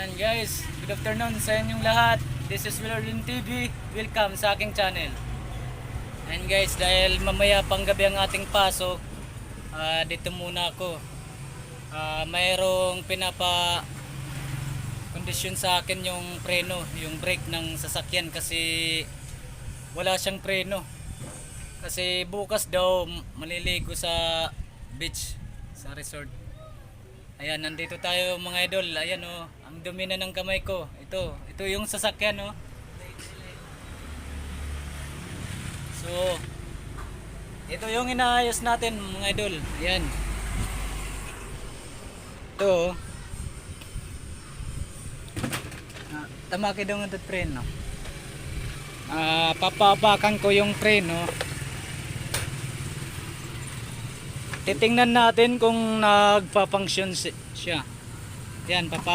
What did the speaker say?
Yan guys, good afternoon sa inyong lahat. This is Willardin TV. Welcome sa aking channel. And guys, dahil mamaya panggabi ang ating pasok, dito muna ako. Mayroong kondisyon sa akin yung preno, yung brake ng sasakyan kasi wala siyang preno. Kasi bukas daw maliligo sa beach, sa resort. Ayan, nandito tayo mga idol. Ayan ang dumi na ng kamay ko. Ito yung sasakyan So, ito yung inaayos natin mga idol. Ayan. Ito tamaki daw ng preno. Papapakan ko yung preno. Titingnan natin kung nagpa-function siya. Yan,